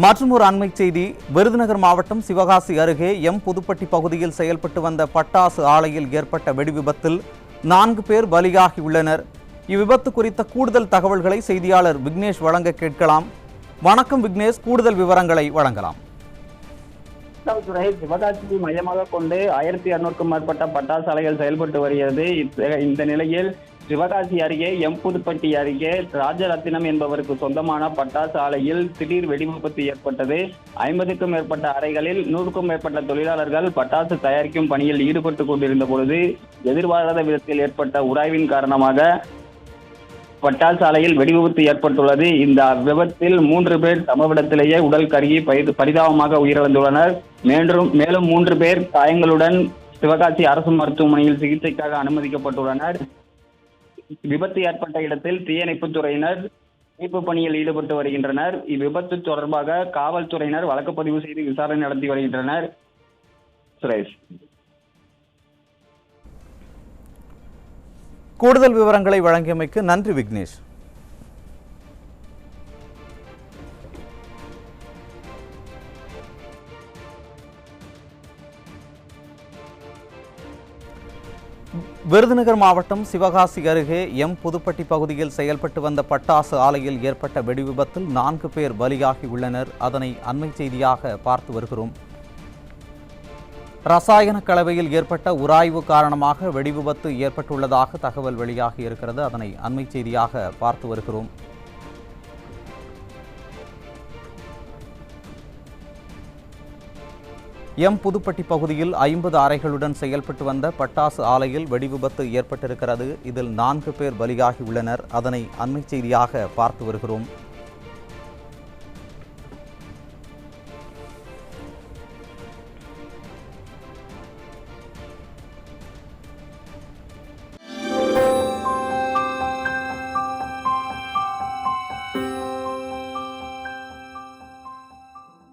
மற்றும் ஒரு அண்மை செய்தி, விருதுநகர் மாவட்டம் சிவகாசி அருகே புதுப்பட்டி பகுதியில் செயல்பட்டு வந்த பட்டாசு ஆலையில் ஏற்பட்ட வெடிவிபத்தில் 4 பேர் பலியாகியுள்ளனர். இவ்விபத்து குறித்த கூடுதல் தகவல்களை செய்தியாளர் விக்னேஷ் வழங்க கேட்கலாம். வணக்கம் விக்னேஷ், கூடுதல் விவரங்களை வழங்கலாம். சிவகாசியை மையமாக கொண்டு 1200க்கும் மேற்பட்ட பட்டாசு ஆலைகள் செயல்பட்டு வருகிறது. இந்த நிலையில் சிவகாசி அருகே புதுப்பட்டி அருகே ராஜரத்தினம் என்பவருக்கு சொந்தமான பட்டாசு ஆலையில் திடீர் வெடிவிபத்து ஏற்பட்டது. 50க்கும் மேற்பட்ட அறைகளில் 100க்கும் மேற்பட்ட தொழிலாளர்கள் பட்டாசு தயாரிக்கும் பணியில் ஈடுபட்டு கொண்டிருந்த பொழுது எதிர்பாராத விதத்தில் ஏற்பட்ட உராய்வின் காரணமாக பட்டாசு ஆலையில் வெடிவிபத்து ஏற்பட்டுள்ளது. இந்த விபத்தில் 3 பேர் சம்பவத்திலேயே உடல் கருகி பரிதாபமாக உயிரிழந்துள்ளனர். மேலும் 3 பேர் காயங்களுடன் சிவகாசி அரசு மருத்துவமனையில் சிகிச்சைக்காக அனுமதிக்கப்பட்டுள்ளனர். விபத்து ஏற்பட்ட இடத்தில் தீயணைப்புத் துறையினர் மீட்பு பணியில் ஈடுபட்டு வருகின்றனர். இவ்விபத்து தொடர்பாக காவல்துறையினர் வழக்கு பதிவு செய்து விசாரணை நடத்தி வருகின்றனர். சுரேஷ், கூடுதல் விவரங்களை வழங்கியமைக்கு நன்றி விக்னேஷ். விருதுநகர் மாவட்டம் சிவகாசி அருகே புதுப்பட்டி பகுதியில் செயல்பட்டு வந்த பட்டாசு ஆலையில் ஏற்பட்ட வெடிவிபத்தில் 4 பேர் பலியாகியுள்ளனர். அதனை அண்மை செய்தியாக பார்த்து வருகிறோம். ரசாயன கலவையில் ஏற்பட்ட உராய்வு காரணமாக வெடிவிபத்து ஏற்பட்டுள்ளதாக தகவல் வெளியாகி இருக்கிறது. அதனை அண்மை செய்தியாக பார்த்து வருகிறோம். புதுப்பட்டி பகுதியில் 50 அறைகளுடன் செயல்பட்டு வந்த பட்டாசு ஆலையில் வெடிவிபத்து ஏற்பட்டிருக்கிறது. இதில் 4 பேர் பலியாகியுள்ளனர். அதனை அண்மை செய்தியாக பார்த்து வருகிறோம்.